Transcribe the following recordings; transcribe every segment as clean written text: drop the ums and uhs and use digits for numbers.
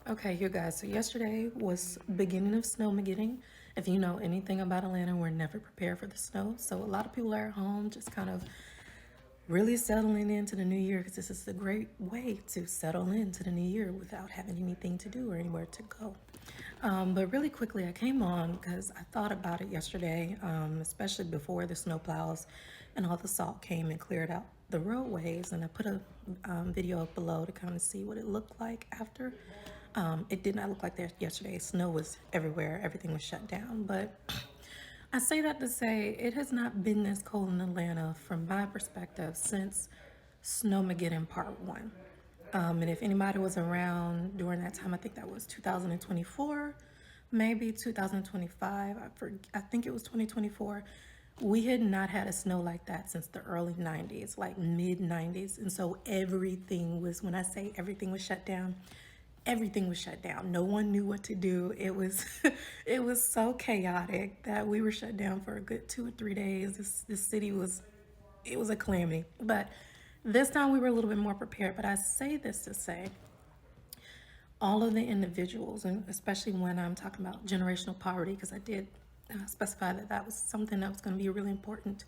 Okay, you guys, so yesterday was beginning of snowmageddon. If you know anything about Atlanta, we're never prepared for the snow. So a lot of people are at home just kind of really settling into the new year because this is a great way to settle into the new year without having anything to do or anywhere to go. But really quickly, I came on because I thought about it yesterday, especially before the snow plows and all the salt came and cleared out the roadways. And I put a video up below to kind of see what it looked like after. It did not look like that yesterday. Snow was everywhere. Everything was shut down. But I say that to say it has not been this cold in Atlanta from my perspective since Snowmageddon Part 1. And if anybody was around during that time, I think that was 2024, maybe 2025. I think it was 2024. We had not had a snow like that since the early 90s, like mid 90s. And so everything was, when I say everything was shut down, everything was shut down. No one knew what to do. It was it was so chaotic that we were shut down for a good 2 or 3 days. This city was, it was a calamity. But this time we were a little bit more prepared. But I say this to say all of the individuals, and especially when I'm talking about generational poverty, because I did specify that that was something that was going to be really important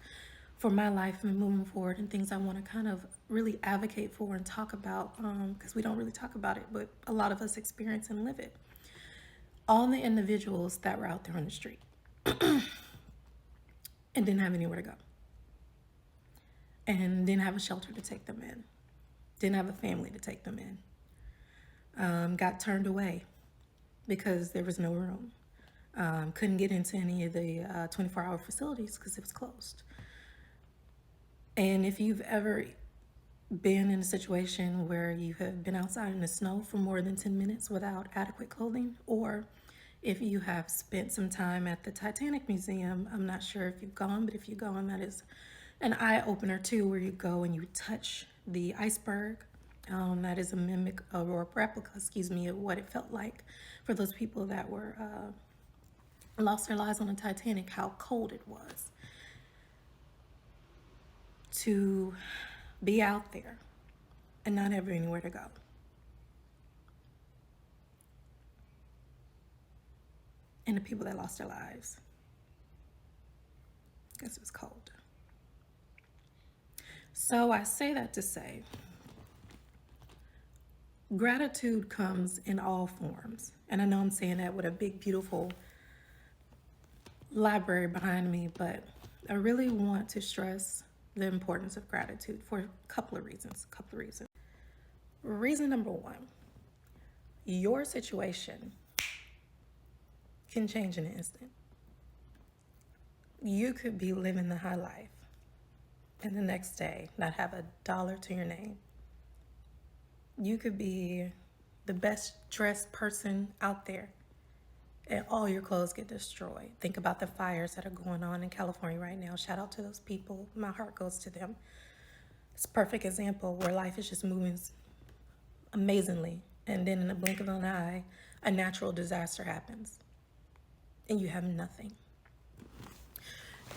for my life and moving forward, and things I want to kind of really advocate for and talk about, because we don't really talk about it, but a lot of us experience and live it. All the individuals that were out there on the street and didn't have anywhere to go, and didn't have a shelter to take them in, didn't have a family to take them in, got turned away because there was no room, couldn't get into any of the 24-hour facilities because it was closed. And if you've ever been in a situation where you have been outside in the snow for more than 10 minutes without adequate clothing, or if you have spent some time at the Titanic Museum, I'm not sure if you've gone, but if you've gone, that is an eye-opener too, where you go and you touch the iceberg. That is a mimic or a replica, excuse me, of what it felt like for those people that were lost their lives on the Titanic, how cold it was to be out there and not have anywhere to go. And the people that lost their lives, because it was cold. So I say that to say, gratitude comes in all forms. And I know I'm saying that with a big, beautiful library behind me, but I really want to stress the importance of gratitude for a couple of reasons. Reason number one, your situation can change in an instant. You could be living the high life and the next day not have a dollar to your name. You could be the best dressed person out there and all your clothes get destroyed. Think about the fires that are going on in California right now. Shout out to those people. My heart goes to them. It's a perfect example where life is just moving amazingly. And then in the blink of an eye, a natural disaster happens and you have nothing.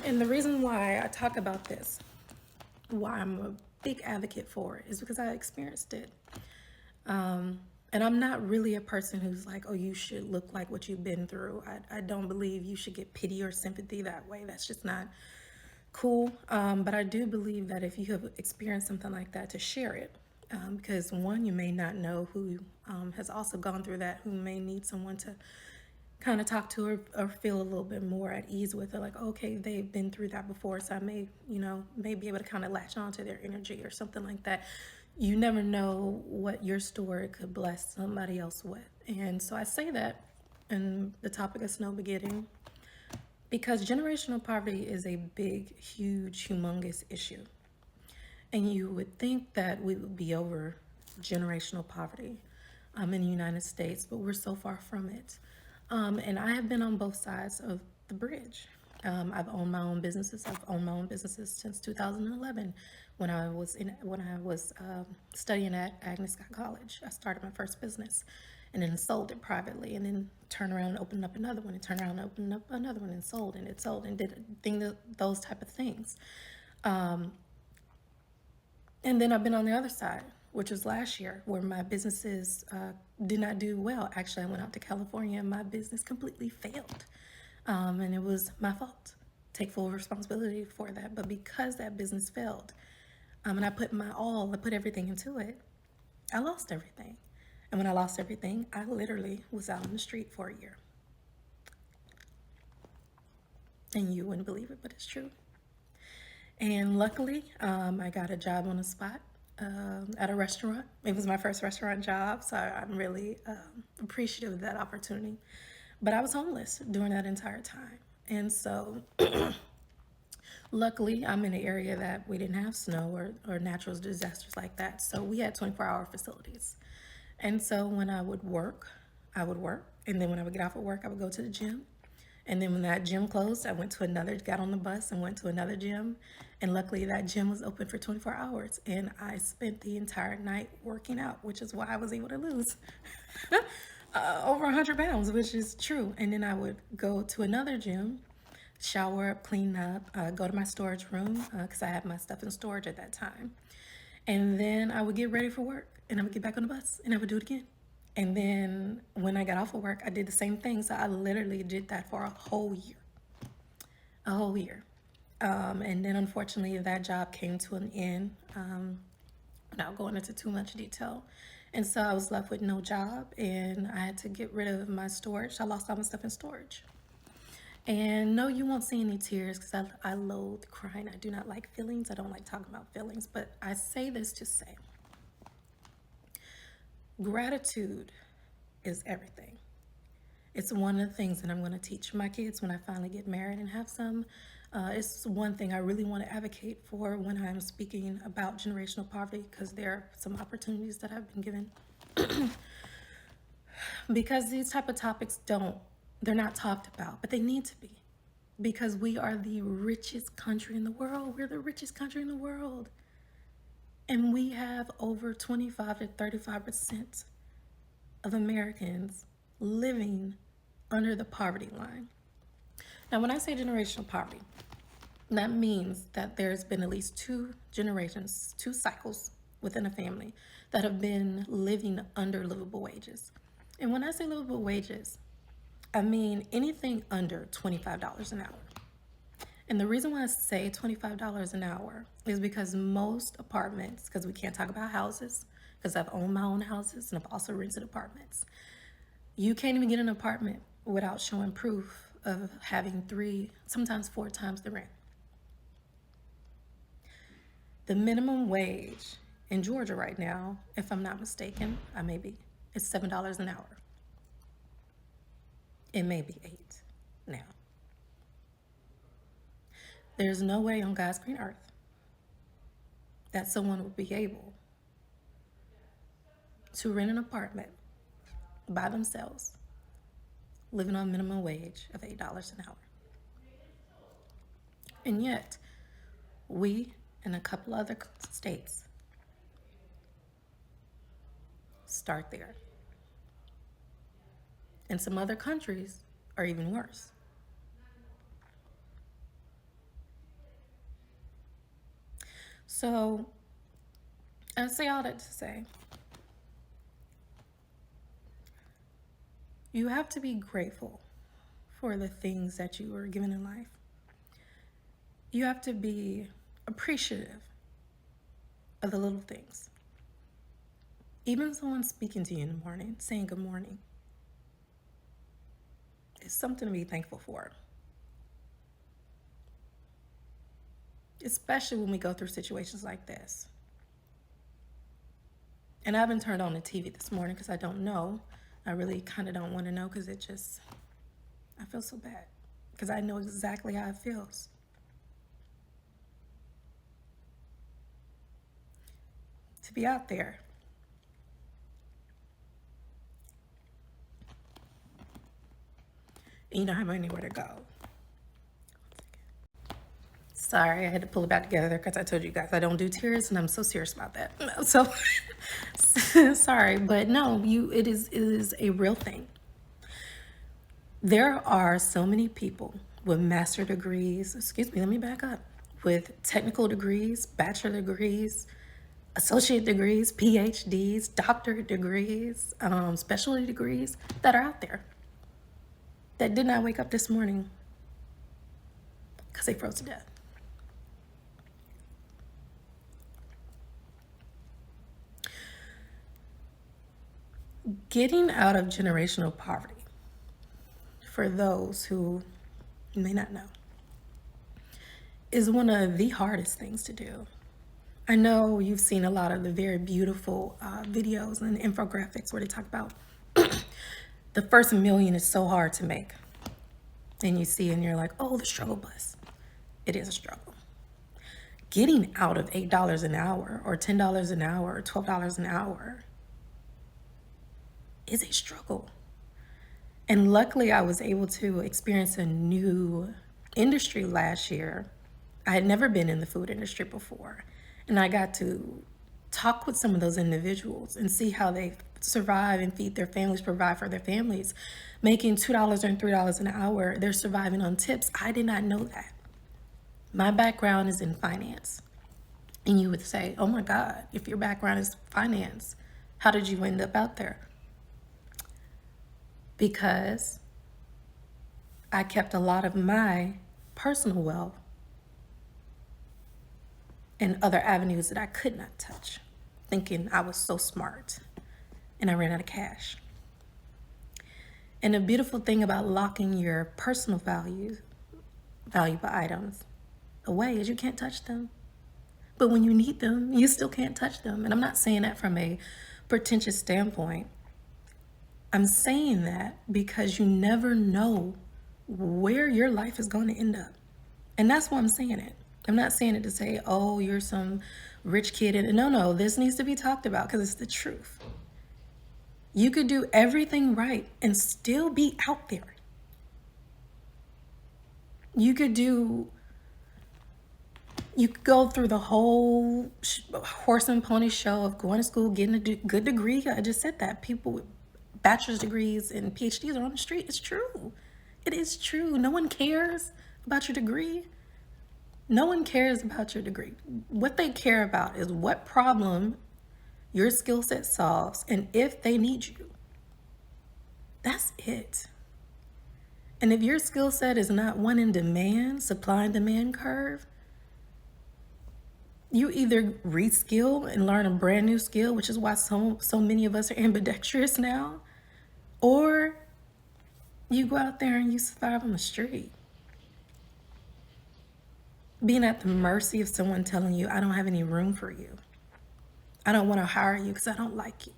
And the reason why I talk about this, why I'm a big advocate for it, is because I experienced it. And I'm not really a person who's like, oh, you should look like what you've been through. I don't believe you should get pity or sympathy that way. That's just not cool. But I do believe that if you have experienced something like that, to share it. Because one, you may not know who has also gone through that, who may need someone to kind of talk to or feel a little bit more at ease with it. Like, okay, they've been through that before, so I may be able to kind of latch on to their energy or something like that. You never know what your story could bless somebody else with. And so I say that in the topic of snowmageddon because generational poverty is a big, huge, humongous issue. And you would think that we would be over generational poverty in the United States, but we're so far from it. And I have been on both sides of the bridge. I've owned my own businesses. I've owned my own businesses since 2011 when I was studying at Agnes Scott College. I started my first business and then sold it privately, and then turned around and opened up another one, and turned around and opened up another one, and sold and did those type of things. And then I've been on the other side which was last year, where my businesses did not do well. Actually, I went out to California and my business completely failed. And it was my fault. Take full responsibility for that. But because that business failed, and I put my all, I put everything into it, I lost everything. And when I lost everything, I literally was out on the street for a year. And you wouldn't believe it, but it's true. And luckily, I got a job on the spot at a restaurant. It was my first restaurant job, so I'm really appreciative of that opportunity. But I was homeless during that entire time. And so luckily, I'm in an area that we didn't have snow or natural disasters like that. So we had 24-hour facilities. And so when I would work, I would work. And then when I would get off of work, I would go to the gym. And then when that gym closed, I went to another, got on the bus and went to another gym. And luckily that gym was open for 24 hours. And I spent the entire night working out, which is why I was able to lose over 100 pounds, which is true. And then I would go to another gym, shower up, clean up, go to my storage room because I had my stuff in storage at that time. And then I would get ready for work and I would get back on the bus and I would do it again. And then when I got off of work, I did the same thing. So I literally did that for a whole year. A whole year. And then unfortunately that job came to an end, without going into too much detail. And so I was left with no job and I had to get rid of my storage. I lost all my stuff in storage. And no, you won't see any tears because I loathe crying. I do not like feelings. I don't like talking about feelings. But I say this to say, gratitude is everything. It's one of the things that I'm going to teach my kids when I finally get married and have some. It's one thing I really want to advocate for when I'm speaking about generational poverty because there are some opportunities that I've been given. Because these type of topics they're not talked about, but they need to be. Because we are the richest country in the world. We're the richest country in the world. And we have over 25 to 35% of Americans living under the poverty line. Now, when I say generational poverty, that means that there's been at least 2 generations, 2 cycles within a family that have been living under livable wages. And when I say livable wages, I mean anything under $25 an hour. And the reason why I say $25 an hour is because most apartments, because we can't talk about houses, because I've owned my own houses and I've also rented apartments. You can't even get an apartment without showing proof of having 3, sometimes 4 times the rent. The minimum wage in Georgia right now, if I'm not mistaken, I may be, it's $7 an hour. It may be 8 now. There's no way on God's green earth that someone would be able to rent an apartment by themselves, living on minimum wage of $8 an hour. And yet, we and a couple other states start there. And some other countries are even worse. So, I say all that to say, you have to be grateful for the things that you were given in life. You have to be appreciative of the little things. Even someone speaking to you in the morning, saying good morning, is something to be thankful for. Especially when we go through situations like this. And I haven't turned on the TV this morning because I don't know. I really kind of don't want to know because I feel so bad. Because I know exactly how it feels. To be out there. And you don't have anywhere to go. Sorry, I had to pull it back together because I told you guys I don't do tears, and I'm so serious about that. So, sorry, but no, it is a real thing. There are so many people with master degrees, let me back up, with technical degrees, bachelor degrees, associate degrees, PhDs, doctorate degrees, specialty degrees that are out there that did not wake up this morning because they froze to death. Getting out of generational poverty, for those who may not know, is one of the hardest things to do. I know you've seen a lot of the very beautiful videos and infographics where they talk about the first $1 million is so hard to make. And you see and you're like, oh, the struggle bus. It is a struggle. Getting out of $8 an hour or $10 an hour or $12 an hour is a struggle. And luckily I was able to experience a new industry last year. I had never been in the food industry before. And I got to talk with some of those individuals and see how they survive and feed their families, provide for their families, making $2 and $3 an hour. They're surviving on tips. I did not know that. My background is in finance. And you would say, oh my God, if your background is finance, how did you end up out there? Because I kept a lot of my personal wealth in other avenues that I could not touch, thinking I was so smart, and I ran out of cash. And the beautiful thing about locking your personal valuable items away is you can't touch them. But when you need them, you still can't touch them. And I'm not saying that from a pretentious standpoint. I'm saying that because you never know where your life is going to end up. And that's why I'm saying it. I'm not saying it to say, oh, you're some rich kid. And no, this needs to be talked about because it's the truth. You could do everything right and still be out there. You could go through the whole horse and pony show of going to school, getting a good degree. I just said that. People with bachelor's degrees and PhDs are on the street. It's true. It is true. No one cares about your degree. No one cares about your degree. What they care about is what problem your skill set solves and if they need you. That's it. And if your skill set is not one in demand, supply and demand curve, you either reskill and learn a brand new skill, which is why so many of us are ambidextrous now, or you go out there and you survive on the street. Being at the mercy of someone telling you, I don't have any room for you. I don't want to hire you because I don't like you.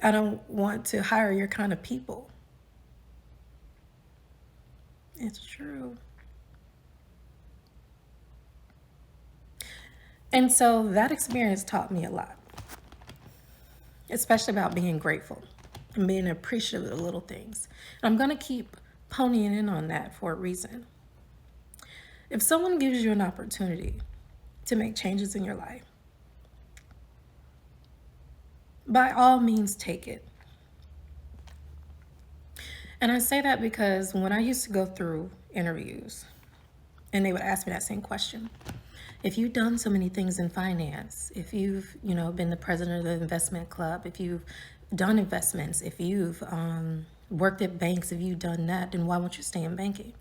I don't want to hire your kind of people. It's true. And so that experience taught me a lot, especially about being grateful and being appreciative of the little things. And I'm going to keep ponying in on that for a reason. If someone gives you an opportunity to make changes in your life, by all means, take it. And I say that because when I used to go through interviews and they would ask me that same question, if you've done so many things in finance, if you've, been the president of the investment club, if you've done investments, if you've worked at banks, if you've done that, then why won't you stay in banking?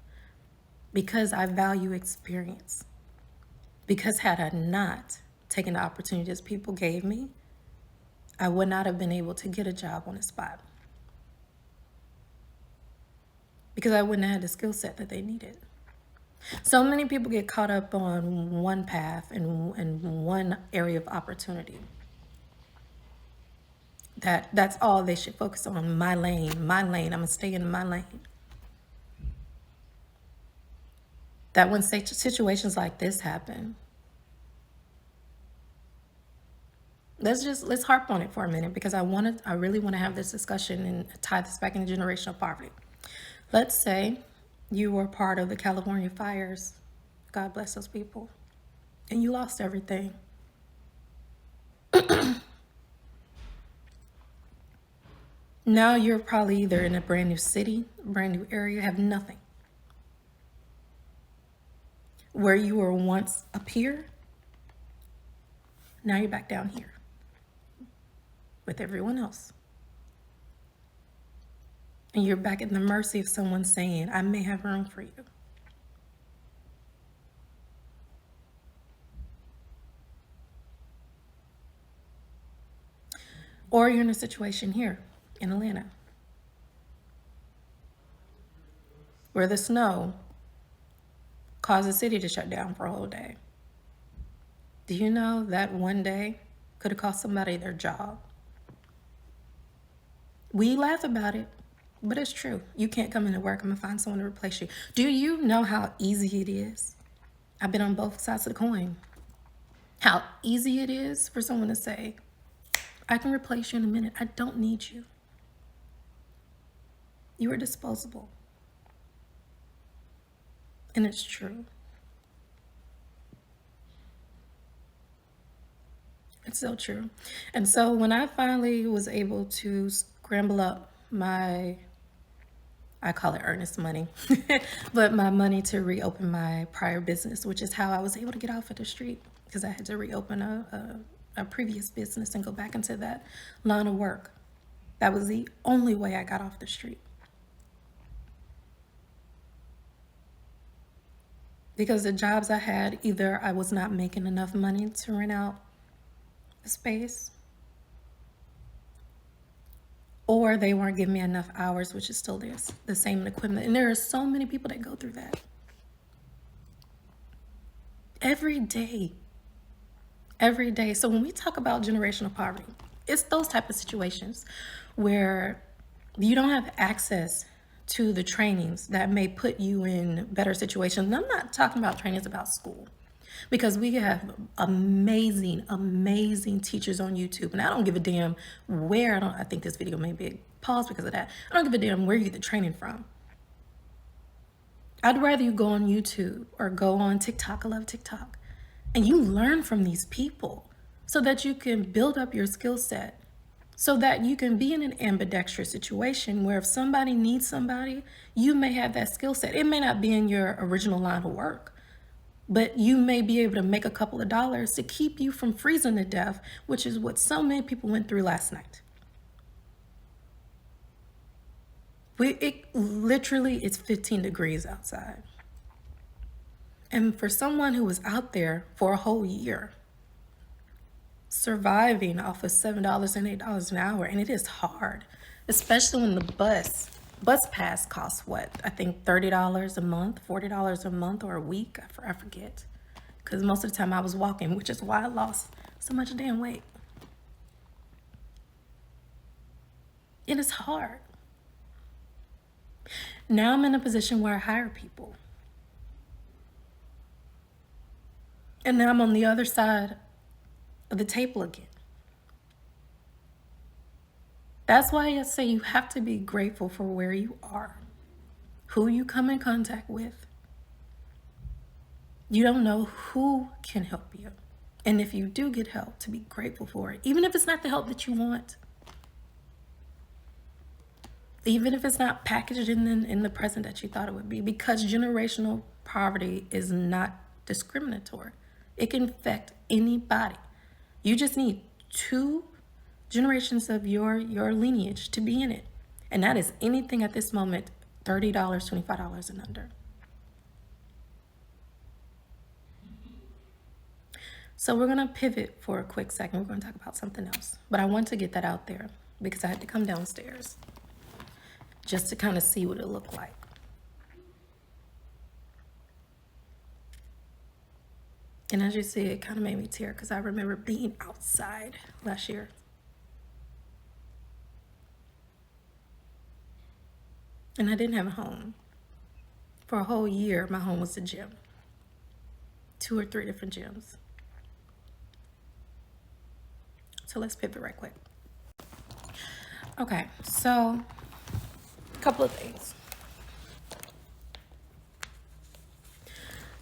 Because I value experience. Because had I not taken the opportunities people gave me, I would not have been able to get a job on the spot. Because I wouldn't have had the skill set that they needed. So many people get caught up on one path and one area of opportunity. That's all they should focus on. My lane. I'm gonna stay in my lane. That when situations like this happen, let's harp on it for a minute because I really want to have this discussion and tie this back into generational poverty. Let's say you were part of the California fires. God bless those people. And you lost everything. Now you're probably either in a brand new city, brand new area, have nothing. where you were once up here, now you're back down here with everyone else. And you're back at the mercy of someone saying, I may have room for you. Or you're in a situation here in Atlanta where the snow caused the city to shut down for a whole day. Do you know that one day could have cost somebody their job? We laugh about it, but it's true. You can't come into work. I'm gonna find someone to replace you. Do you know how easy it is? I've been on both sides of the coin. How easy it is for someone to say, I can replace you in a minute. I don't need you. You are disposable. And it's true. It's so true. And so when I finally was able to scramble up my, I call it earnest money, but my money to reopen my prior business, which is how I was able to get off of the street, because I had to reopen a previous business and go back into that line of work. That was the only way I got off the street. Because the jobs I had, either I was not making enough money to rent out a space, or they weren't giving me enough hours, which is still the same equipment. And there are so many people that go through that every day. Every day. So when we talk about generational poverty, it's those type of situations where you don't have access to the trainings that may put you in better situations. And I'm not talking about trainings about school, because we have amazing, amazing teachers on YouTube. And I don't give a damn where, I think this video may be paused because of that. I don't give a damn where you get the training from. I'd rather you go on YouTube or go on TikTok. I love TikTok. And you learn from these people so that you can build up your skill set, so that you can be in an ambidextrous situation where if somebody needs somebody, you may have that skill set. It may not be in your original line of work, but you may be able to make a couple of dollars to keep you from freezing to death, which is what so many people went through last night. It literally, it's 15 degrees outside. And for someone who was out there for a whole year, surviving off of $7 and $8 an hour, and it is hard, especially when the bus pass costs what? I think $30 a month, $40 a month, or a week. I forget. Because most of the time I was walking, which is why I lost so much damn weight. It is hard. Now I'm in a position where I hire people. And now I'm on the other side of the table again. That's why I say you have to be grateful for where you are, who you come in contact with. You don't know who can help you. And if you do get help, to be grateful for it, even if it's not the help that you want. Even if it's not packaged in the present that you thought it would be, because generational poverty is not discriminatory. It can affect anybody. You just need 2 generations of your lineage to be in it. And that is anything at this moment, $30, $25 and under. So we're gonna pivot for a quick second. We're gonna talk about something else. But I want to get that out there because I had to come downstairs just to kind of see what it looked like. And as you see, it kind of made me tear because I remember being outside last year. And I didn't have a home. For a whole year, my home was the gym. 2 or 3 different gyms. So let's pivot right quick. Okay, so a couple of things.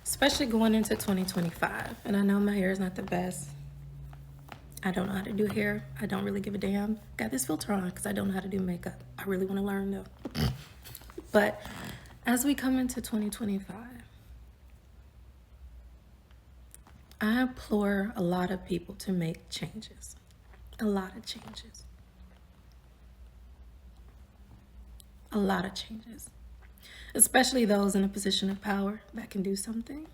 Especially going into 2025. And I know my hair is not the best. I don't know how to do hair. I don't really give a damn. Got this filter on because I don't know how to do makeup. I really want to learn though. But as we come into 2025, I implore a lot of people to make changes. A lot of changes. A lot of changes. Especially those in a position of power that can do something.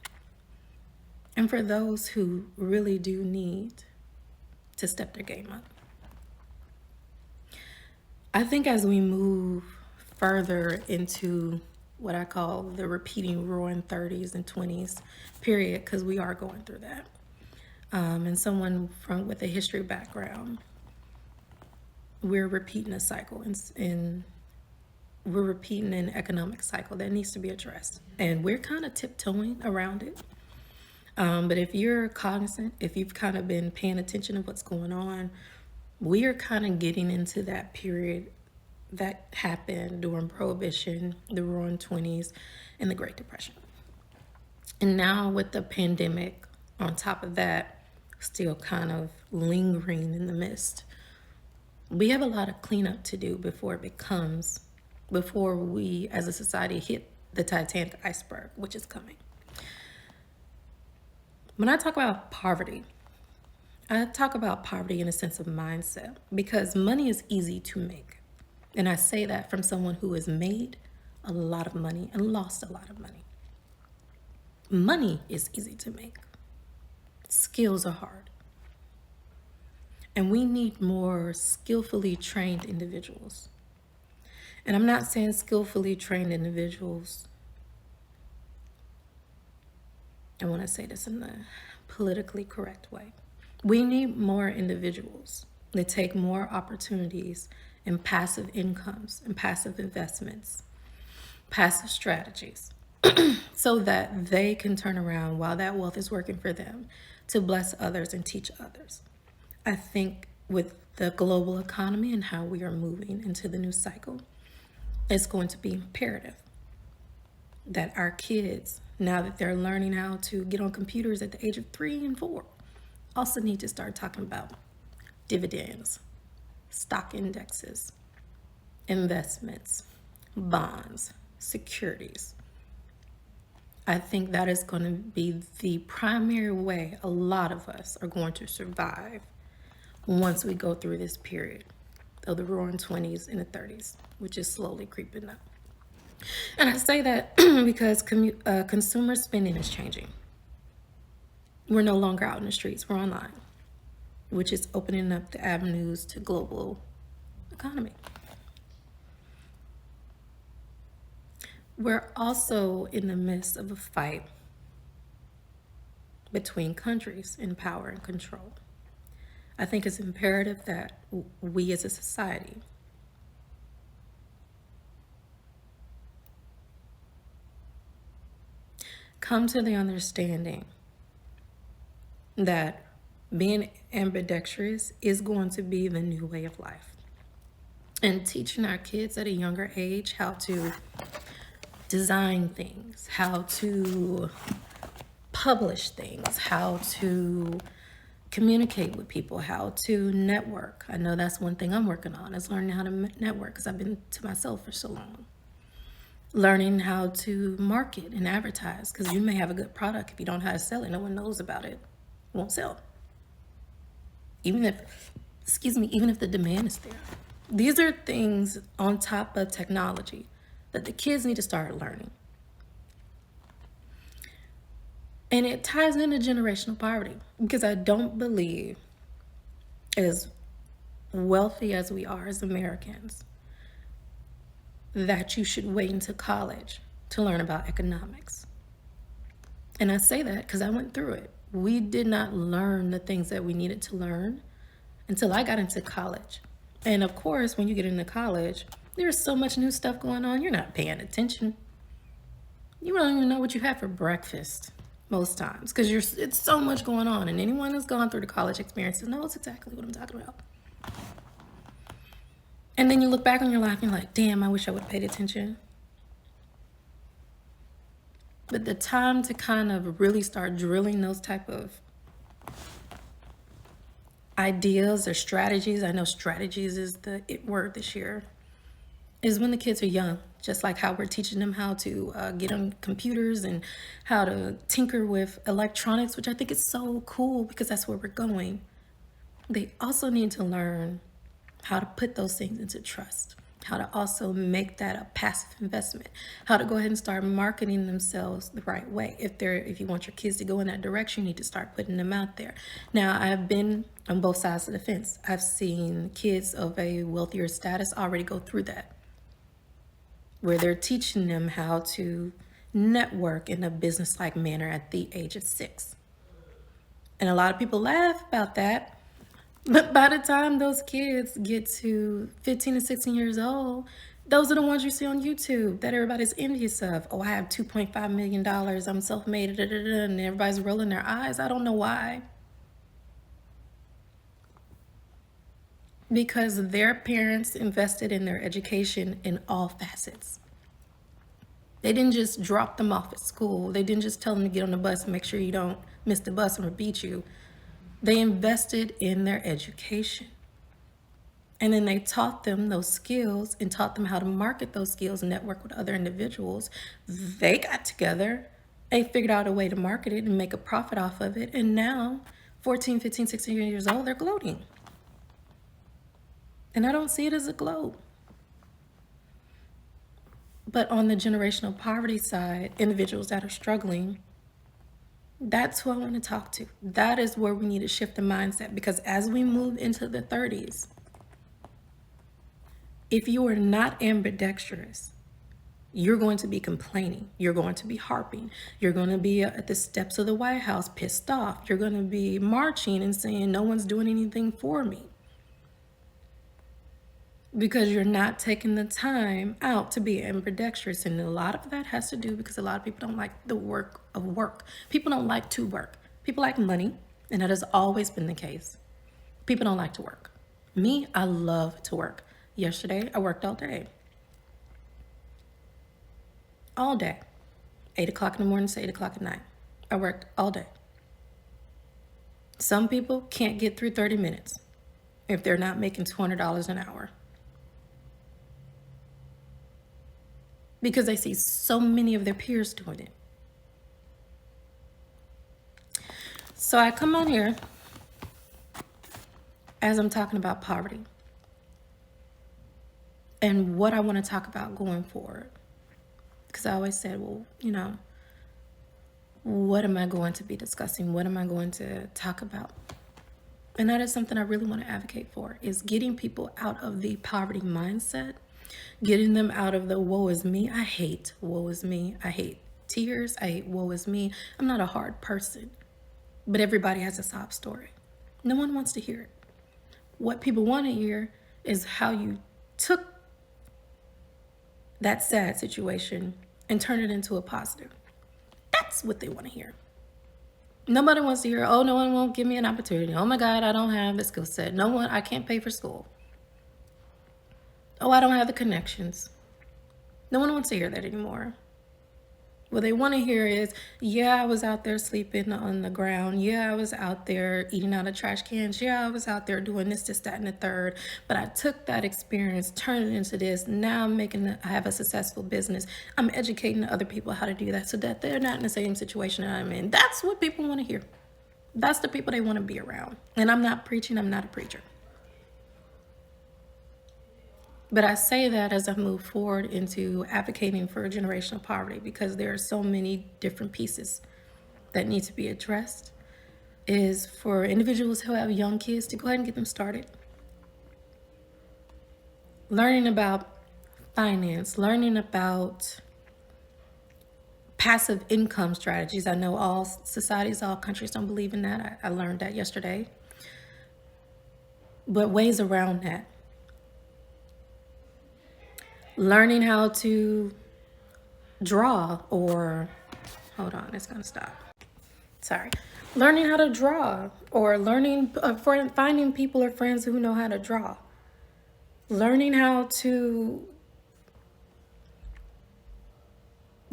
And for those who really do need to step their game up. I think as we move further into what I call the repeating roaring 30s and 20s period, because we are going through that. And someone with a history background, we're repeating a cycle, and we're repeating an economic cycle that needs to be addressed. And we're kind of tiptoeing around it. But if you're cognizant, if you've kind of been paying attention to what's going on, we are kind of getting into that period that happened during Prohibition, the Roaring 20s, and the Great Depression. And now with the pandemic on top of that, still kind of lingering in the mist, we have a lot of cleanup to do before we as a society hit the Titanic iceberg, which is coming. When I talk about poverty, I talk about poverty in a sense of mindset, because money is easy to make. And I say that from someone who has made a lot of money and lost a lot of money. Money is easy to make. Skills are hard. And we need more skillfully trained individuals. And I'm not saying skillfully trained individuals. I want to say this in the politically correct way. We need more individuals that take more opportunities and passive incomes and passive investments, passive strategies, so that they can turn around while that wealth is working for them to bless others and teach others. I think with the global economy and how we are moving into the new cycle, it's going to be imperative that our kids, now that they're learning how to get on computers at the age of 3 and 4, also need to start talking about dividends, stock indexes, investments, bonds, securities. I think that is going to be the primary way a lot of us are going to survive once we go through this period of the roaring 20s and the 30s, which is slowly creeping up. And I say that because consumer spending is changing. We're no longer out in the streets, we're online, which is opening up the avenues to global economy. We're also in the midst of a fight between countries in power and control. I think it's imperative that we as a society come to the understanding that being ambidextrous is going to be the new way of life. And teaching our kids at a younger age how to design things, how to publish things, how to communicate with people, how to network. I know that's one thing I'm working on, is learning how to network, because I've been to myself for so long. Learning how to market and advertise, because you may have a good product, if you don't know how to sell it, no one knows about it, it won't sell. Even if the demand is there. These are things on top of technology that the kids need to start learning. And it ties into generational poverty, because I don't believe, as wealthy as we are as Americans, that you should wait until college to learn about economics. And I say that because I went through it. We did not learn the things that we needed to learn until I got into college. And of course, when you get into college, there's so much new stuff going on, you're not paying attention. You don't even know what you had for breakfast most times, because it's so much going on. And anyone who's gone through the college experiences knows exactly what I'm talking about. And then you look back on your life and you're like, damn, I wish I would have paid attention. But the time to kind of really start drilling those type of ideas or strategies, I know strategies is the it word this year, is when the kids are young, just like how we're teaching them how to get on computers and how to tinker with electronics, which I think is so cool because that's where we're going. They also need to learn how to put those things into trust, how to also make that a passive investment, how to go ahead and start marketing themselves the right way. If you want your kids to go in that direction, you need to start putting them out there. Now, I've been on both sides of the fence. I've seen kids of a wealthier status already go through that, where they're teaching them how to network in a business-like manner at the age of 6. And a lot of people laugh about that. But by the time those kids get to 15 and 16 years old, those are the ones you see on YouTube that everybody's envious of. Oh, I have $2.5 million. I'm self-made, and everybody's rolling their eyes. I don't know why. Because their parents invested in their education in all facets. They didn't just drop them off at school. They didn't just tell them to get on the bus and make sure you don't miss the bus or beat you. They invested in their education. And then they taught them those skills and taught them how to market those skills and network with other individuals. They got together. They figured out a way to market it and make a profit off of it. And now, 14, 15, 16 years old, they're gloating. And I don't see it as a gloat. But on the generational poverty side, individuals that are struggling, that's who I want to talk to. That is where we need to shift the mindset, because as we move into the 30s, if you are not ambidextrous, you're going to be complaining. You're going to be harping. You're going to be at the steps of the White House pissed off. You're going to be marching and saying, no one's doing anything for me. Because you're not taking the time out to be ambidextrous. And a lot of that has to do because a lot of people don't like the work of work. People don't like to work. People like money, and that has always been the case. People don't like to work. Me, I love to work. Yesterday, I worked all day. All day. 8 o'clock in the morning to 8 o'clock at night. I worked all day. Some people can't get through 30 minutes if they're not making $200 an hour. Because they see so many of their peers doing it. So I come on here as I'm talking about poverty and what I want to talk about going forward. Because I always said, well, what am I going to be discussing? What am I going to talk about? And that is something I really want to advocate for, is getting people out of the poverty mindset, getting them out of the woe is me. I hate woe is me. I hate tears. I hate woe is me. I'm not a hard person, but everybody has a sob story. No one wants to hear it. What people want to hear is how you took that sad situation and turned it into a positive. That's what they want to hear. Nobody wants to hear, oh, no one won't give me an opportunity. Oh my God, I don't have the skill set. No one, I can't pay for school. Oh, I don't have the connections. No one wants to hear that anymore. What they want to hear is, yeah, I was out there sleeping on the ground. Yeah, I was out there eating out of trash cans. Yeah, I was out there doing this, that, and the third. But I took that experience, turned it into this. Now I have a successful business. I'm educating other people how to do that so that they're not in the same situation that I'm in. That's what people want to hear. That's the people they want to be around. And I'm not preaching. I'm not a preacher. But I say that as I move forward into advocating for generational poverty, because there are so many different pieces that need to be addressed, is for individuals who have young kids to go ahead and get them started. Learning about finance, learning about passive income strategies. I know all societies, all countries don't believe in that. I learned that yesterday. But ways around that. Learning how to draw, or hold on, it's gonna stop. Sorry. Learning how to draw, or finding people or friends who know how to draw. Learning how to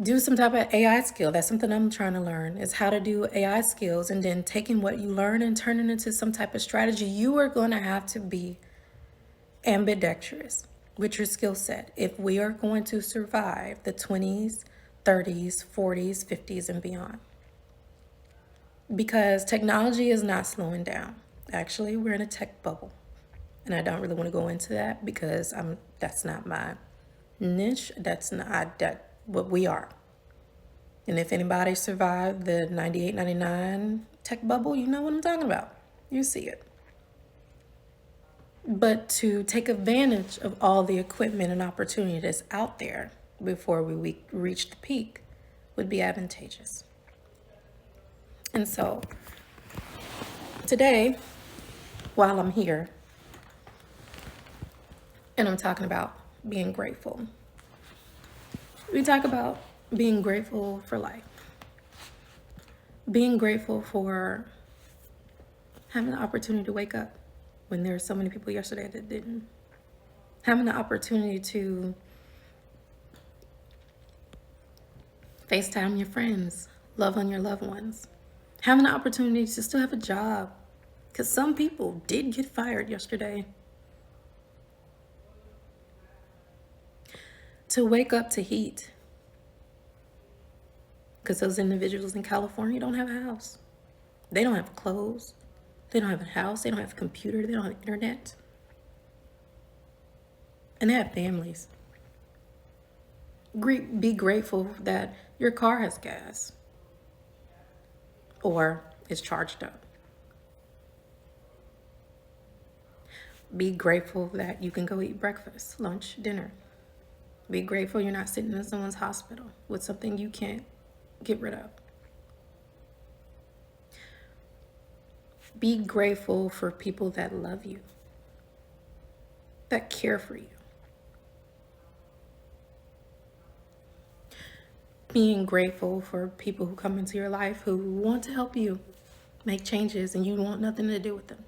do some type of AI skill. That's something I'm trying to learn, is how to do AI skills, and then taking what you learn and turning it into some type of strategy. You are going to have to be ambidextrous. with your skill set if we are going to survive the 20s, 30s, 40s, 50s, and beyond. Because technology is not slowing down. Actually, we're in a tech bubble. And I don't really want to go into that because that's not my niche. That's not what we are. And if anybody survived the 98, 99 tech bubble, you know what I'm talking about. You see it. But to take advantage of all the equipment and opportunity that's out there before we reach the peak would be advantageous. And so today, while I'm here and I'm talking about being grateful, we talk about being grateful for life, being grateful for having the opportunity to wake up when there were so many people yesterday that didn't, having the opportunity to FaceTime your friends, love on your loved ones, having the opportunity to still have a job, because some people did get fired yesterday. To wake up to heat, because those individuals in California don't have a house. They don't have clothes. They don't have a house. They don't have a computer. They don't have internet. And they have families. Be grateful that your car has gas or is charged up. Be grateful that you can go eat breakfast, lunch, dinner. Be grateful you're not sitting in someone's hospital with something you can't get rid of. Be grateful for people that love you, that care for you. Being grateful for people who come into your life who want to help you make changes and you want nothing to do with them.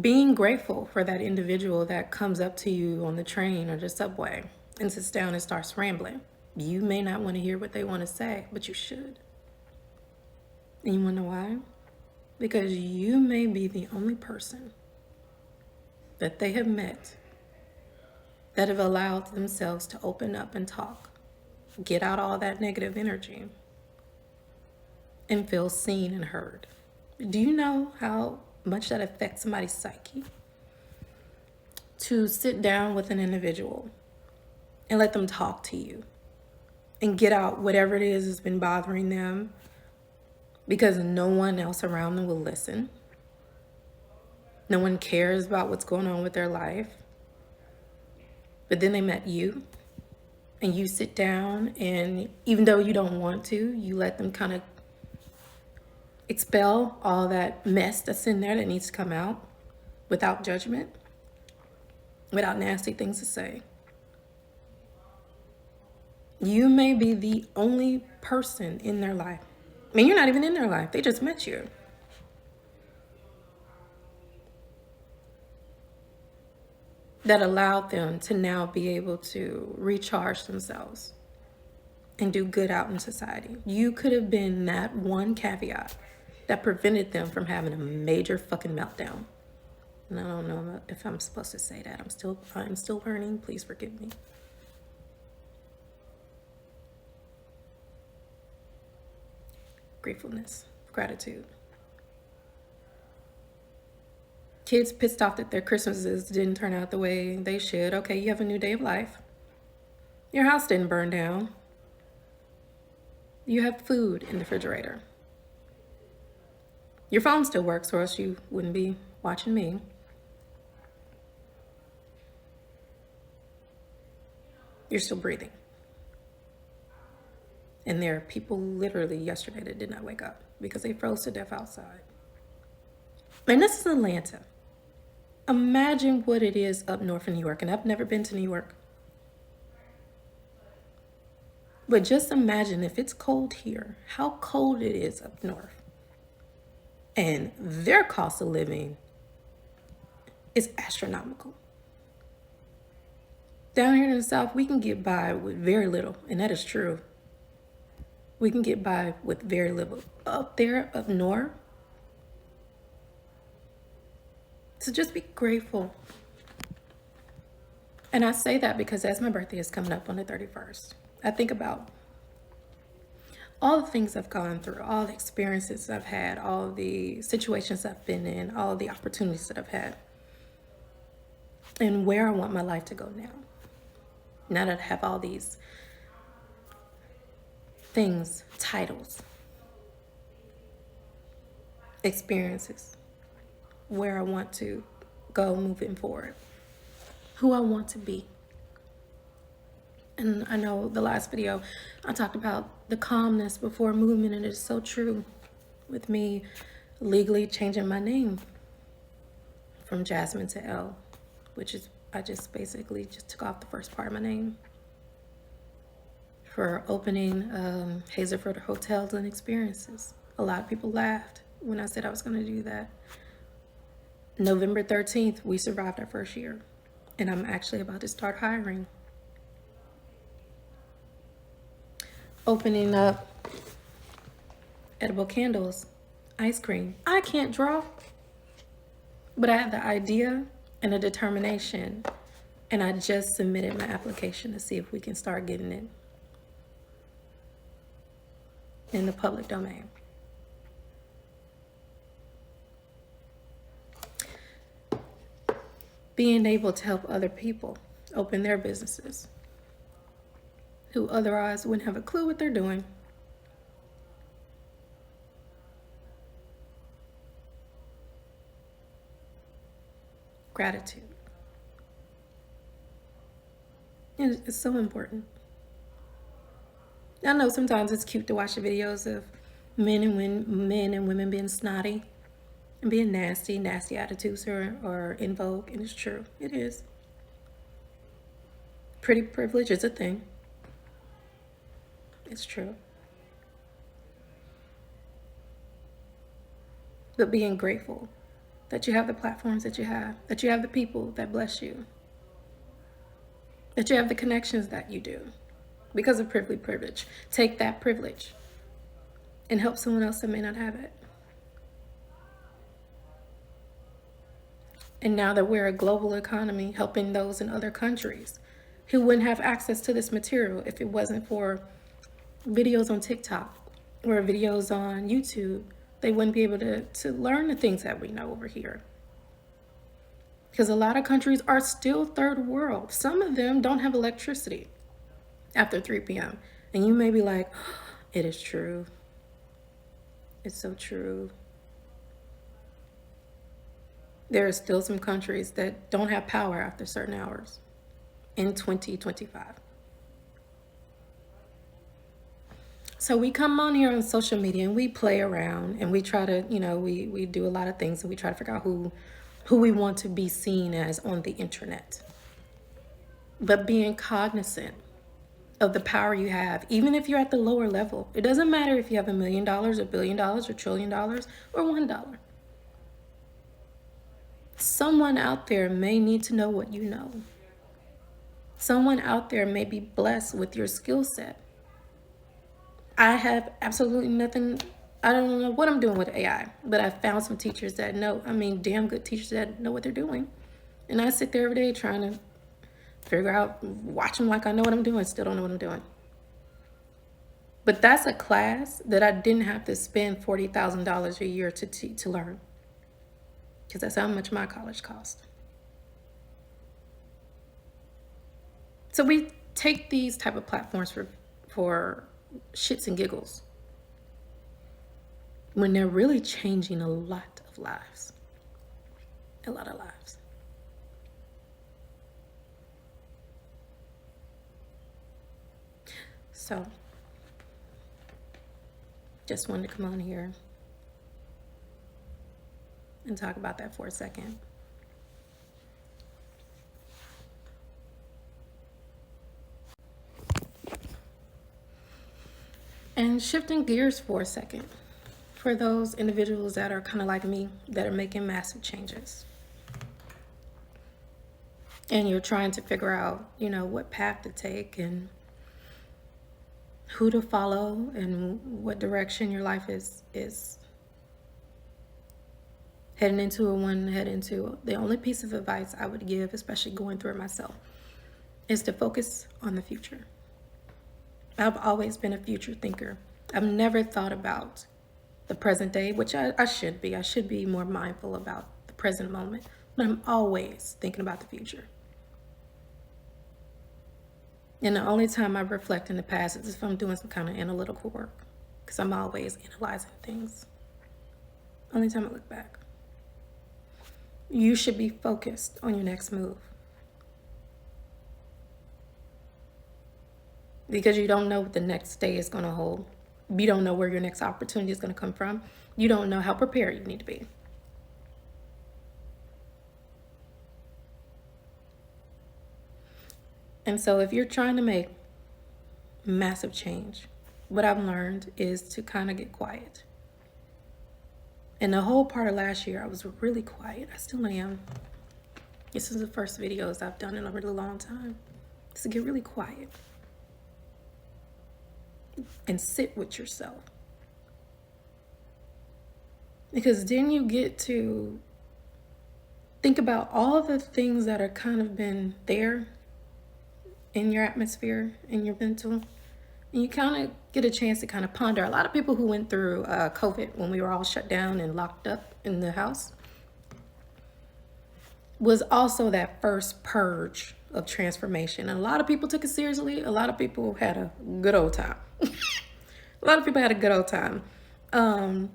Being grateful for that individual that comes up to you on the train or the subway and sits down and starts rambling. You may not want to hear what they want to say, but you should. And you want to know why? Because you may be the only person that they have met that have allowed themselves to open up and talk, get out all that negative energy, and feel seen and heard. Do you know how much that affects somebody's psyche? To sit down with an individual and let them talk to you and get out whatever it is that's been bothering them because no one else around them will listen. No one cares about what's going on with their life. But then they met you and you sit down and even though you don't want to, you let them kind of expel all that mess that's in there that needs to come out without judgment, without nasty things to say. You may be the only person in their life. I mean, you're not even in their life. They just met you. That allowed them to now be able to recharge themselves and do good out in society. You could have been that one caveat that prevented them from having a major fucking meltdown. And I don't know if I'm supposed to say that. I'm still learning. Please forgive me. Gratefulness, gratitude. Kids pissed off that their Christmases didn't turn out the way they should. Okay, you have a new day of life. Your house didn't burn down. You have food in the refrigerator. Your phone still works, or else you wouldn't be watching me. You're still breathing. And there are people literally yesterday that did not wake up because they froze to death outside. And this is Atlanta. Imagine what it is up north in New York. And I've never been to New York. But just imagine if it's cold here, how cold it is up north. And their cost of living is astronomical. Down here in the South, we can get by with very little, and that is true. We can get by with very little. Up there, up north, So just be grateful. And I say that because as my birthday is coming up on the 31st, I think about all the things I've gone through, all the experiences I've had, all the situations I've been in, all the opportunities that I've had, and where I want my life to go now. Now that I have all these things, titles, experiences, where I want to go moving forward, who I want to be. And I know the last video I talked about the calmness before movement, and it is so true with me legally changing my name from Jasmine to Elle, which is, I just basically just took off the first part of my name, for opening Haselford Hotels and Experiences. A lot of people laughed when I said I was going to do that. November 13th, we survived our first year, and I'm actually about to start hiring. Opening up edible candles, ice cream. I can't draw, but I have the idea and a determination, and I just submitted my application to see if we can start getting it in the public domain. Being able to help other people open their businesses who otherwise wouldn't have a clue what they're doing. Gratitude. It's so important. I know sometimes it's cute to watch the videos of men and women being snotty and being nasty. Nasty attitudes are in vogue, and it's true. It is. Pretty privilege is a thing. It's true. But being grateful that you have the platforms that you have the people that bless you, that you have the connections that you do because of privilege. Take that privilege and help someone else that may not have it. And now that we're a global economy, helping those in other countries who wouldn't have access to this material if it wasn't for videos on TikTok or videos on YouTube, they wouldn't be able to learn the things that we know over here. Because a lot of countries are still third world. Some of them don't have electricity after 3 p.m. And you may be like, oh, it is true. It's so true. There are still some countries that don't have power after certain hours in 2025. So we come on here on social media and we play around and we try to, we do a lot of things and we try to figure out who we want to be seen as on the internet. But being cognizant of the power you have, even if you're at the lower level. It doesn't matter if you have $1 million, $1 billion, or $1 trillion, or $1. Someone out there may need to know what you know. Someone out there may be blessed with your skill set. I have absolutely nothing. I don't know what I'm doing with AI, but I found some teachers that know, damn good teachers that know what they're doing. And I sit there every day trying to figure out, watch them like I know what I'm doing, still don't know what I'm doing. But that's a class that I didn't have to spend $40,000 a year to learn. Because that's how much my college cost. So we take these type of platforms for shits and giggles when they're really changing a lot of lives. A lot of lives. So, just wanted to come on here and talk about that for a second. And shifting gears for a second, for those individuals that are kind of like me, that are making massive changes. And you're trying to figure out, what path to take and who to follow and what direction your life is heading into a one, head into the only piece of advice I would give, especially going through it myself, is to focus on the future. I've always been a future thinker. I've never thought about the present day, which I should be. I should be more mindful about the present moment, but I'm always thinking about the future. And the only time I reflect in the past is if I'm doing some kind of analytical work, because I'm always analyzing things. Only time I look back. You should be focused on your next move, because you don't know what the next day is going to hold. You don't know where your next opportunity is going to come from. You don't know how prepared you need to be. And so if you're trying to make massive change, what I've learned is to kind of get quiet. And the whole part of last year, I was really quiet. I still am. This is the first videos I've done in a really long time. Just to get really quiet and sit with yourself. Because then you get to think about all the things that are kind of been there in your atmosphere, in your mental. And you kind of get a chance to kind of ponder. A lot of people who went through COVID when we were all shut down and locked up in the house was also that first purge of transformation. And a lot of people took it seriously. A lot of people had a good old time. A lot of people had a good old time. And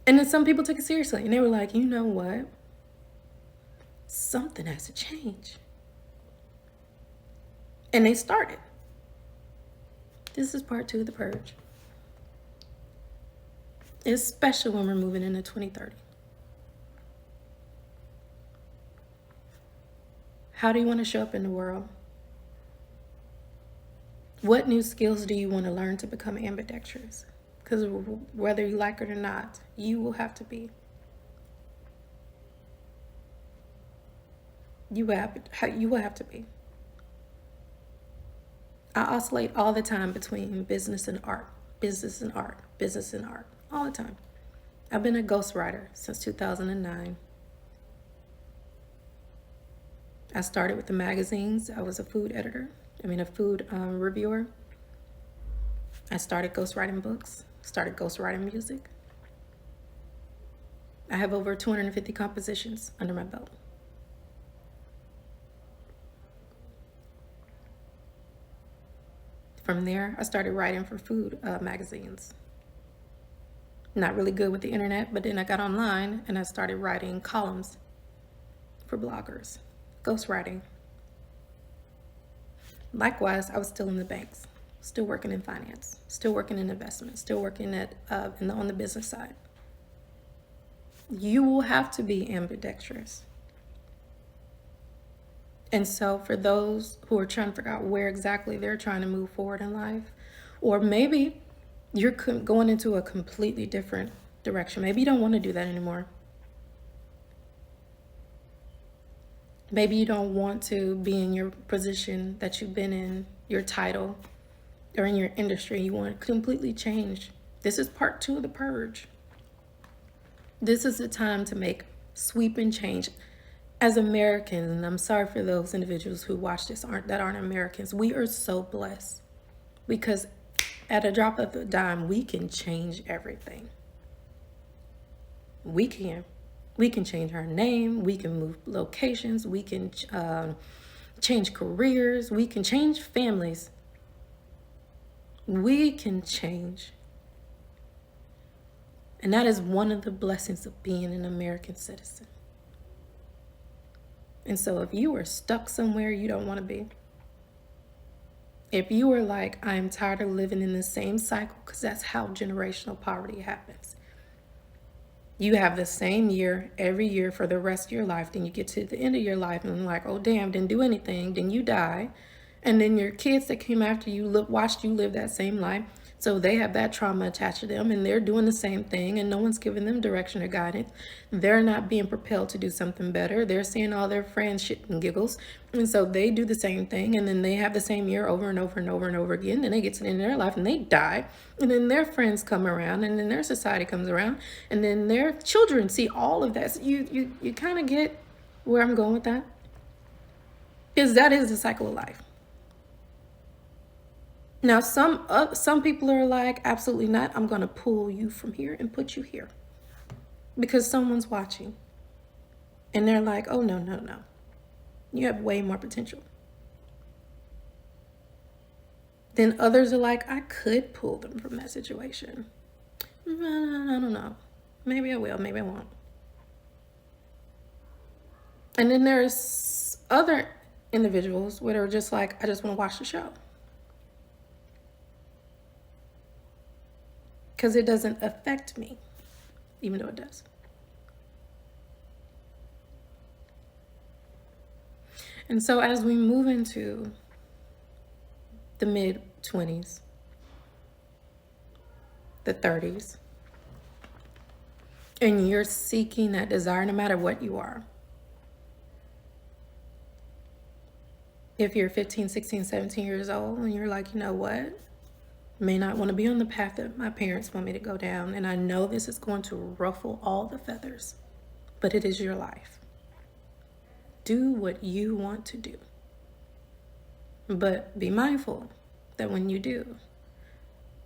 then some people took it seriously. And they were like, you know what? Something has to change. And they started. This is part 2 of the purge. It's special when we're moving into 2030. How do you want to show up in the world? What new skills do you want to learn to become ambidextrous? Because whether you like it or not, you will have to be. You will have to be. I oscillate all the time between business and art, business and art, business and art, all the time. I've been a ghostwriter since 2009. I started with the magazines. I was a food reviewer. I started ghostwriting books, started ghostwriting music. I have over 250 compositions under my belt. From there, I started writing for food magazines. Not really good with the internet, but then I got online and I started writing columns for bloggers, ghostwriting. Likewise, I was still in the banks, still working in finance, still working in investments, still working on the business side. You will have to be ambidextrous. And so for those who are trying to figure out where exactly they're trying to move forward in life, or maybe you're going into a completely different direction. Maybe you don't want to do that anymore. Maybe you don't want to be in your position that you've been in, your title, or in your industry. You want to completely change. This is part 2 of the purge. This is the time to make sweeping change. As Americans, and I'm sorry for those individuals who watch this aren't Americans, we are so blessed because at a drop of a dime, we can change everything. We can change our name. We can move locations. We can change careers. We can change families. We can change. And that is one of the blessings of being an American citizen. And so if you are stuck somewhere you don't want to be, if you are like, I'm tired of living in the same cycle, because that's how generational poverty happens. You have the same year every year for the rest of your life. Then you get to the end of your life and like, oh, damn, didn't do anything. Then you die. And then your kids that came after you watched you live that same life. So they have that trauma attached to them, and they're doing the same thing, and no one's giving them direction or guidance. They're not being propelled to do something better. They're seeing all their friends shit and giggles, and so they do the same thing, and then they have the same year over and over and over and over again. Then they get to the end of their life and they die, and then their friends come around, and then their society comes around, and then their children see all of that. So you kind of get where I'm going with that, because that is the cycle of life. Now, some people are like, absolutely not. I'm going to pull you from here and put you here because someone's watching. And they're like, oh, no, no, no. You have way more potential. Then others are like, I could pull them from that situation. I don't know. Maybe I will, maybe I won't. And then there's other individuals that are just like, I just want to watch the show. Because it doesn't affect me, even though it does. And so as we move into the mid-20s, the 30s, and you're seeking that desire no matter what you are. If you're 15, 16, 17 years old and you're like, you know what? May not want to be on the path that my parents want me to go down, and I know this is going to ruffle all the feathers, but it is your life. Do what you want to do, but be mindful that when you do,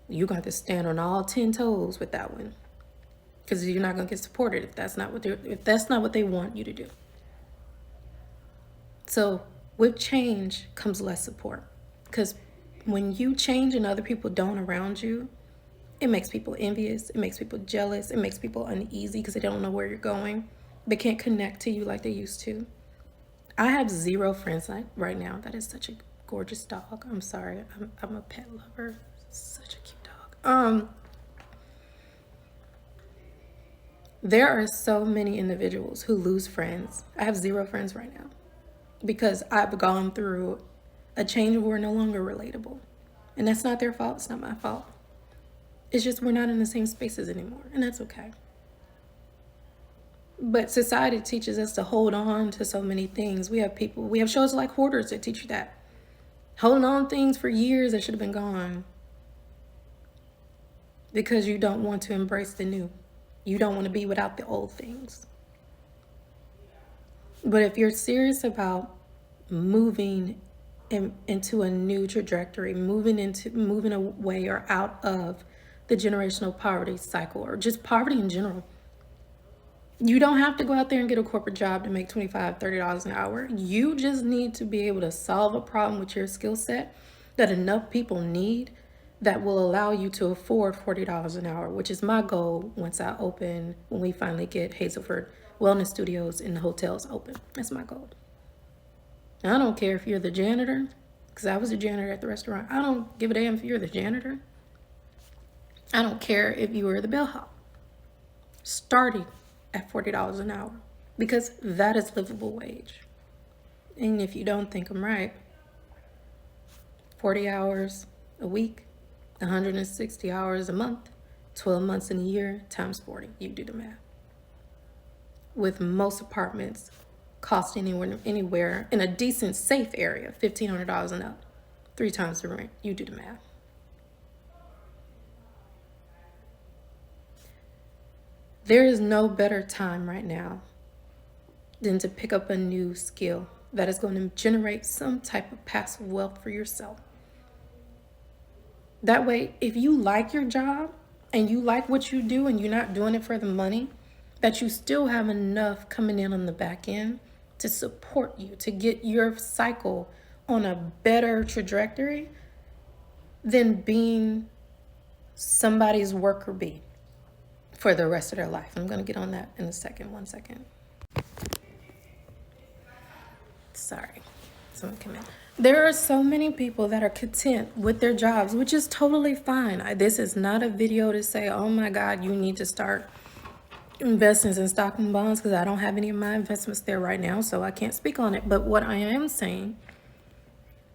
you got to stand on all 10 toes with that one, because you're not going to get supported if that's not what they want you to do. So with change comes less support, because when you change and other people don't around you, it makes people envious, it makes people jealous, it makes people uneasy because they don't know where you're going. They can't connect to you like they used to. I have 0 friends right now. That is such a gorgeous dog. I'm sorry, I'm a pet lover. Such a cute dog. There are so many individuals who lose friends. I have 0 friends right now because I've gone through a change where we're no longer relatable. And that's not their fault. It's not my fault. It's just we're not in the same spaces anymore. And that's okay. But society teaches us to hold on to so many things. We have shows like Hoarders that teach you that. Holding on things for years that should have been gone. Because you don't want to embrace the new. You don't want to be without the old things. But if you're serious about moving into a new trajectory, moving away or out of the generational poverty cycle, or just poverty in general, you don't have to go out there and get a corporate job to make $25, $30 an hour. You just need to be able to solve a problem with your skill set that enough people need that will allow you to afford $40 an hour, which is my goal when we finally get Haselford Wellness Studios and the hotels open. That's my goal. I don't care if you're the janitor, because I was a janitor at the restaurant. I don't give a damn if you're the janitor. I don't care if you were the bellhop. Starting at $40 an hour, because that is livable wage. And if you don't think I'm right, 40 hours a week, 160 hours a month, 12 months in a year, times 40. You do the math. With most apartments cost anywhere in a decent, safe area, $1,500 and up, 3 times the rent. You do the math. There is no better time right now than to pick up a new skill that is going to generate some type of passive wealth for yourself. That way, if you like your job and you like what you do and you're not doing it for the money, that you still have enough coming in on the back end to support you, to get your cycle on a better trajectory than being somebody's worker bee for the rest of their life. I'm going to get on that in a second. 1 second. Sorry, someone came in. There are so many people that are content with their jobs, which is totally fine. This is not a video to say, oh my God, you need to start investments in stock and bonds, because I don't have any of my investments there right now, so I can't speak on it. But what I am saying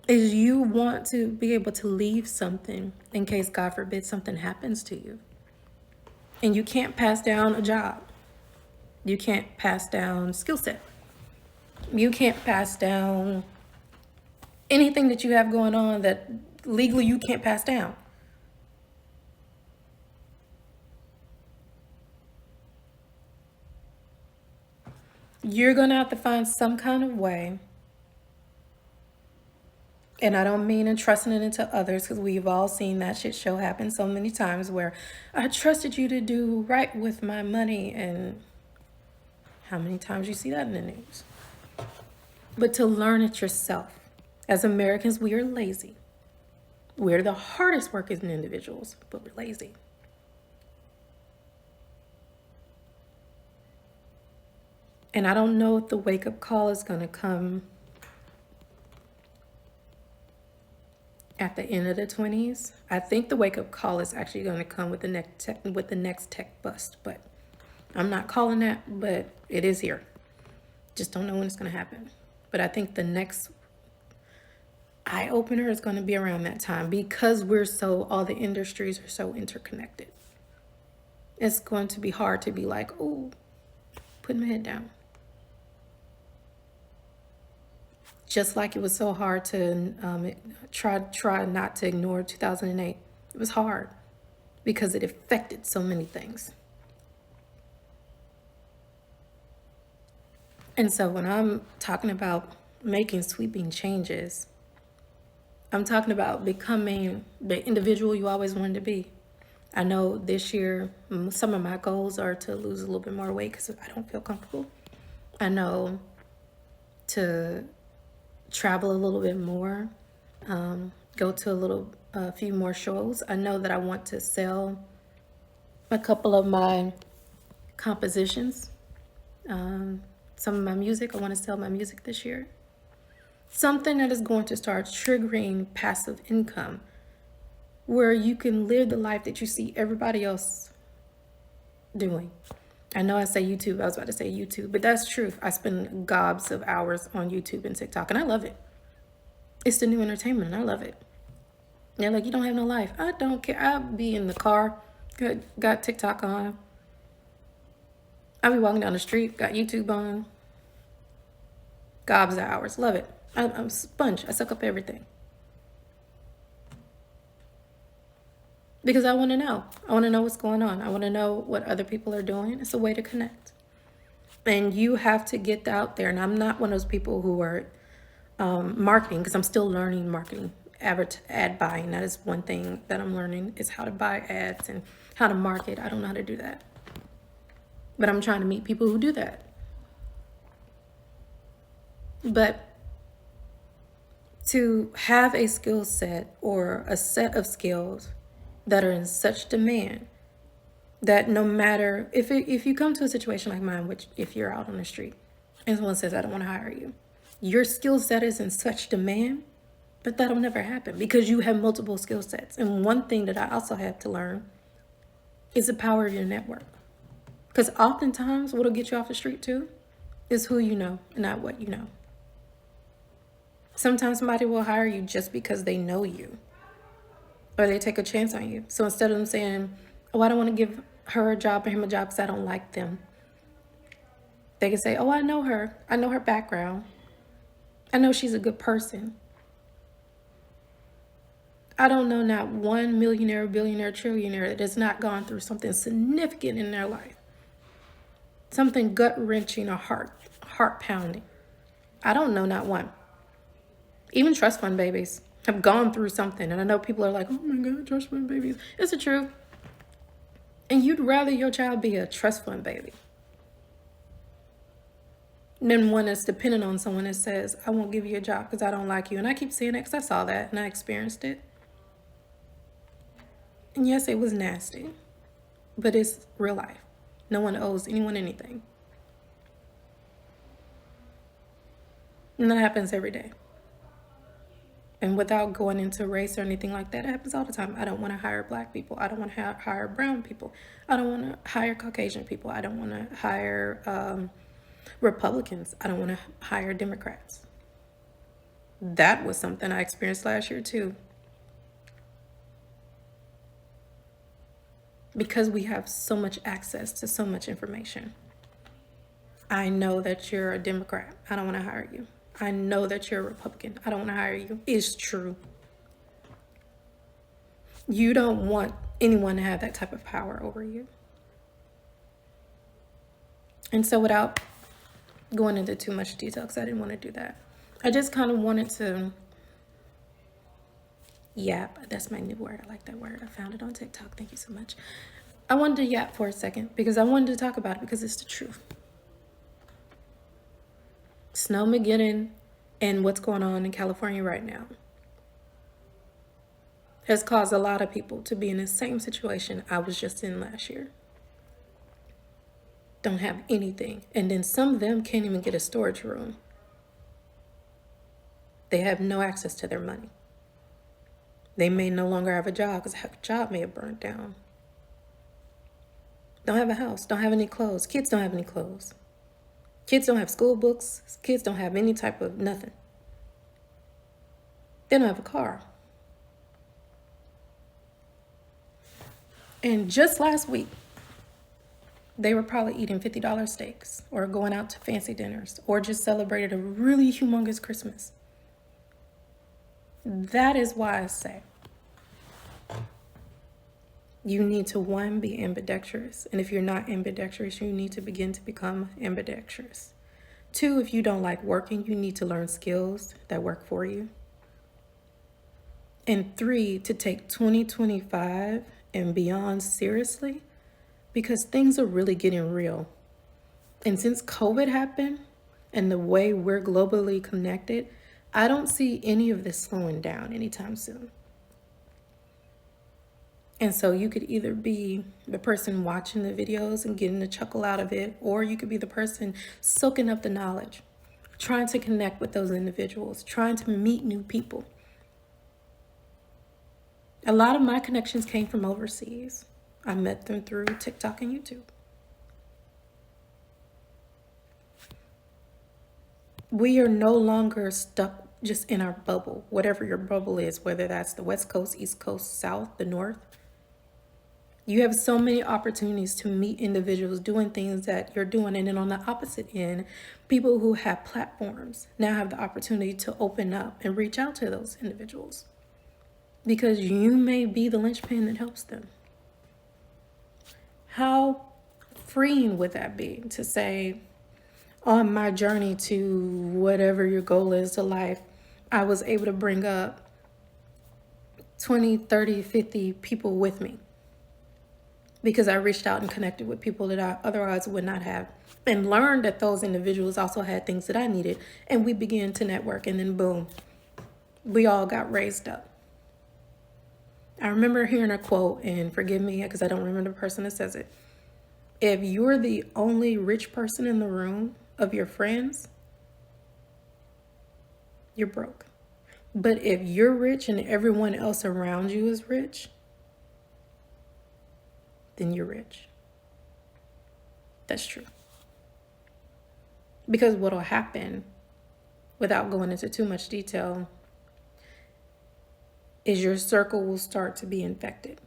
is you want to be able to leave something in case, God forbid, something happens to you. And you can't pass down a job. You can't pass down skill set. You can't pass down anything that you have going on that legally you can't pass down. You're going to have to find some kind of way. And I don't mean entrusting it into others, because we've all seen that shit show happen so many times where I trusted you to do right with my money. And how many times you see that in the news? But to learn it yourself. As Americans, we are lazy. We're the hardest working individuals, but we're lazy. And I don't know if the wake-up call is going to come at the end of the 20s. I think the wake-up call is actually going to come with the next tech bust, but I'm not calling that, but it is here. Just don't know when it's going to happen. But I think the next eye-opener is going to be around that time, because all the industries are so interconnected. It's going to be hard to be like, oh, put my head down. Just like it was so hard to try not to ignore 2008. It was hard because it affected so many things. And so when I'm talking about making sweeping changes, I'm talking about becoming the individual you always wanted to be. I know this year, some of my goals are to lose a little bit more weight because I don't feel comfortable. I know to travel a little bit more, go to a few more shows. I know that I want to sell a couple of my compositions, some of my music. I want to sell my music this year. Something that is going to start triggering passive income, where you can live the life that you see everybody else doing. I know I say YouTube, I was about to say YouTube, but that's true. I spend gobs of hours on YouTube and TikTok, and I love it. It's the new entertainment, and I love it. They're like, you don't have no life. I don't care. I'll be in the car, got TikTok on. I'll be walking down the street, got YouTube on. Gobs of hours, love it. I'm a sponge, I suck up everything. Because I want to know. I want to know what's going on. I want to know what other people are doing. It's a way to connect. And you have to get out there. And I'm not one of those people who are marketing, because I'm still learning marketing, ad buying. That is one thing that I'm learning, is how to buy ads and how to market. I don't know how to do that. But I'm trying to meet people who do that. But to have a skill set or a set of skills that are in such demand that no matter if you come to a situation like mine, which if you're out on the street and someone says, I don't want to hire you, your skill set is in such demand, but that'll never happen because you have multiple skill sets. And one thing that I also have to learn is the power of your network. Because oftentimes what'll get you off the street too is who you know, not what you know. Sometimes somebody will hire you just because they know you, or they take a chance on you. So instead of them saying, oh, I don't want to give her a job or him a job because I don't like them, they can say, oh, I know her. I know her background. I know she's a good person. I don't know not one millionaire, billionaire, trillionaire that has not gone through something significant in their life. Something gut-wrenching or heart-pounding. I don't know not one. Even trust fund babies have gone through something. And I know people are like, oh my God, trust fund babies. It's the truth. And you'd rather your child be a trust fund baby than one that's dependent on someone that says, I won't give you a job because I don't like you. And I keep saying that because I saw that and I experienced it. And yes, it was nasty, but it's real life. No one owes anyone anything. And that happens every day. And without going into race or anything like that, it happens all the time. I don't want to hire Black people. I don't want to hire brown people. I don't want to hire Caucasian people. I don't want to hire Republicans. I don't want to hire Democrats. That was something I experienced last year too. Because we have so much access to so much information. I know that you're a Democrat. I don't want to hire you. I know that you're a Republican. I don't want to hire you. It's true. You don't want anyone to have that type of power over you. And so without going into too much detail, because I didn't want to do that, I just kind of wanted to yap. That's my new word. I like that word. I found it on TikTok. Thank you so much. I wanted to yap for a second because I wanted to talk about it because it's the truth. Snowmageddon and what's going on in California right now has caused a lot of people to be in the same situation I was just in last year. Don't have anything. And then some of them can't even get a storage room. They have no access to their money. They may no longer have a job because a job may have burned down. Don't have a house, don't have any clothes. Kids don't have any clothes. Kids don't have school books. Kids don't have any type of nothing. They don't have a car. And just last week, they were probably eating $50 steaks or going out to fancy dinners or just celebrated a really humongous Christmas. That is why I say you need to, one, be ambidextrous. And if you're not ambidextrous, you need to begin to become ambidextrous. Two, if you don't like working, you need to learn skills that work for you. And three, to take 2025 and beyond seriously, because things are really getting real. And since COVID happened and the way we're globally connected, I don't see any of this slowing down anytime soon. And so you could either be the person watching the videos and getting a chuckle out of it, or you could be the person soaking up the knowledge, trying to connect with those individuals, trying to meet new people. A lot of my connections came from overseas. I met them through TikTok and YouTube. We are no longer stuck just in our bubble, whatever your bubble is, whether that's the West Coast, East Coast, South, the North. You have so many opportunities to meet individuals doing things that you're doing. And then on the opposite end, people who have platforms now have the opportunity to open up and reach out to those individuals because you may be the linchpin that helps them. How freeing would that be to say, on my journey to whatever your goal is to life, I was able to bring up 20, 30, 50 people with me because I reached out and connected with people that I otherwise would not have, and learned that those individuals also had things that I needed, and we began to network, and then boom, we all got raised up. I remember hearing a quote, and forgive me because I don't remember the person that says it. If you're the only rich person in the room of your friends, you're broke. But if you're rich and everyone else around you is rich, then you're rich. That's true. Because what will happen, without going into too much detail, is your circle will start to be infected.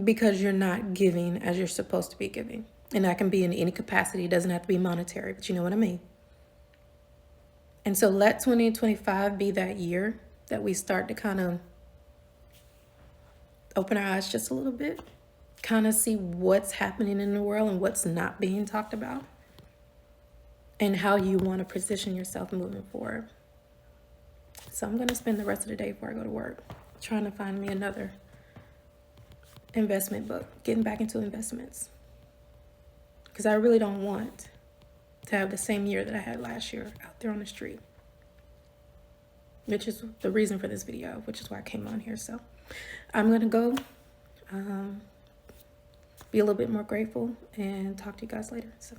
Because you're not giving as you're supposed to be giving. And that can be in any capacity. It doesn't have to be monetary, but you know what I mean. And so let 2025 be that year that we start to kind of open our eyes just a little bit, kind of see what's happening in the world and what's not being talked about, and how you want to position yourself moving forward. So I'm going to spend the rest of the day before I go to work trying to find me another investment book, getting back into investments, because I really don't want to have the same year that I had last year out there on the street, which is the reason for this video, which is why I came on here. So I'm going to go be a little bit more grateful and talk to you guys later. So